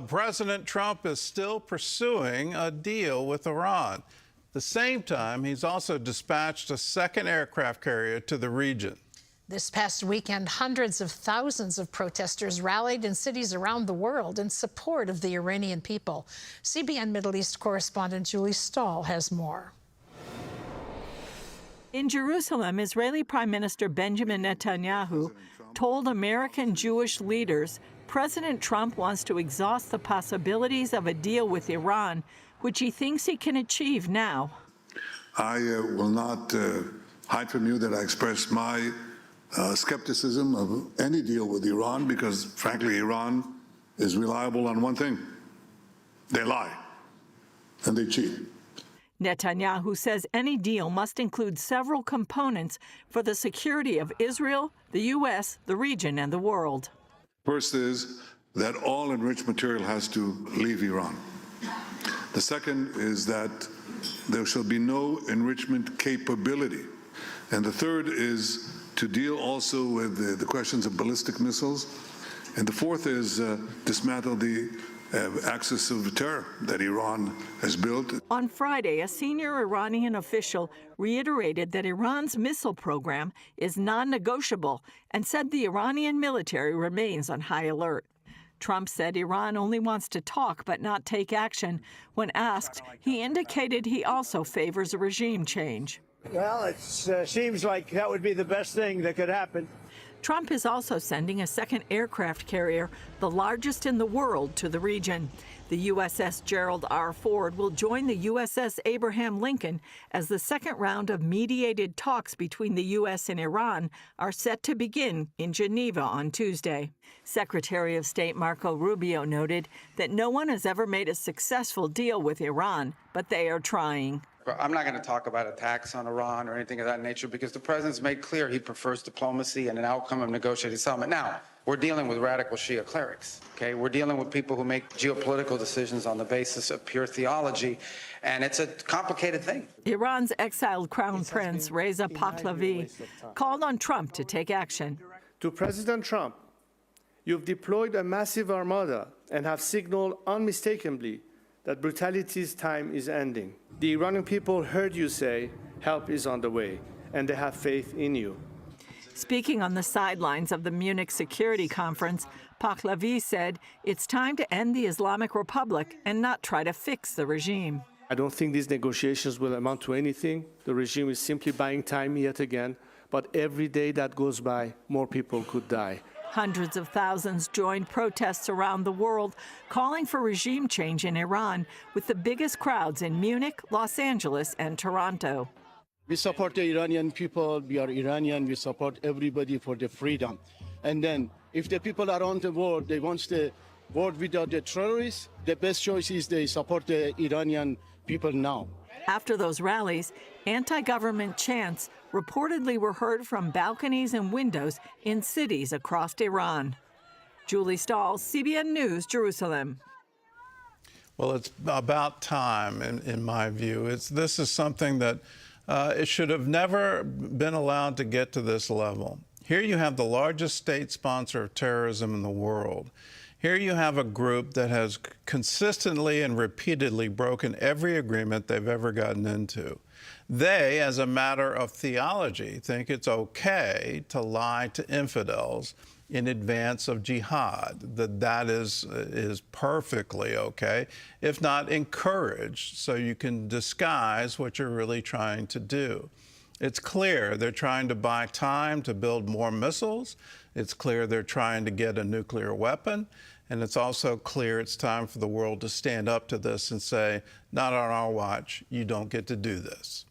President Trump is still pursuing a deal with Iran. At the same time, he's also dispatched a second aircraft carrier to the region. This past weekend, hundreds of thousands of protesters rallied in cities around the world in support of the Iranian people. CBN Middle East correspondent Julie Stahl has more. In Jerusalem, Israeli Prime Minister Benjamin Netanyahu told American Jewish leaders President Trump wants to exhaust the possibilities of a deal with Iran, which he thinks he can achieve now. I will not hide from you that I express my skepticism of any deal with Iran because, frankly, Iran is reliable on one thing. They lie and they cheat. Netanyahu says any deal must include several components for the security of Israel, the U.S., the region, and the world. First is that all enriched material has to leave Iran. The second is that there shall be no enrichment capability. And the third is to deal also with the questions of ballistic missiles. And the fourth is dismantle the axis of terror that Iran has built. On Friday, a senior Iranian official reiterated that Iran's missile program is non-negotiable and said the Iranian military remains on high alert. Trump said Iran only wants to talk but not take action. When asked, he indicated he also favors a regime change. Well, it seems like that would be the best thing that could happen. Trump is also sending a second aircraft carrier, the largest in the world, to the region. The USS Gerald R. Ford will join the USS Abraham Lincoln as the second round of mediated talks between the U.S. and Iran are set to begin in Geneva on Tuesday. Secretary of State Marco Rubio noted that no one has ever made a successful deal with Iran, but they are trying. I'm not going to talk about attacks on Iran or anything of that nature because the president's made clear he prefers diplomacy and an outcome of negotiated settlement. Now, we're dealing with radical Shia clerics, okay? We're dealing with people who make geopolitical decisions on the basis of pure theology, and it's a complicated thing. Iran's exiled crown prince, Reza Pahlavi, called on Trump to take action. To President Trump, you've deployed a massive armada and have signaled unmistakably that brutality's time is ending. The Iranian people heard you say help is on the way, and they have faith in you. Speaking on the sidelines of the Munich Security Conference, Pahlavi said it's time to end the Islamic Republic and not try to fix the regime. I don't think these negotiations will amount to anything. The regime is simply buying time yet again, but every day that goes by, more people could die. Hundreds of thousands joined protests around the world calling for regime change in Iran, with the biggest crowds in Munich, Los Angeles, and Toronto. We support the Iranian people. We are Iranian. We support everybody for the freedom. And then if the people around the world, they want the world without the terrorists, the best choice is they support the Iranian people now. After those rallies, anti-government chants reportedly were heard from balconies and windows in cities across Iran. Julie Stahl, CBN News, Jerusalem. Well, it's about time, in my view. This is something that it should have never been allowed to get to this level. Here you have the largest state sponsor of terrorism in the world. Here you have a group that has consistently and repeatedly broken every agreement they've ever gotten into. They, as a matter of theology, think it's okay to lie to infidels in advance of jihad, that is perfectly okay, if not encouraged, so you can disguise what you're really trying to do. It's clear they're trying to buy time to build more missiles. It's clear they're trying to get a nuclear weapon. And it's also clear it's time for the world to stand up to this and say, not on our watch, you don't get to do this.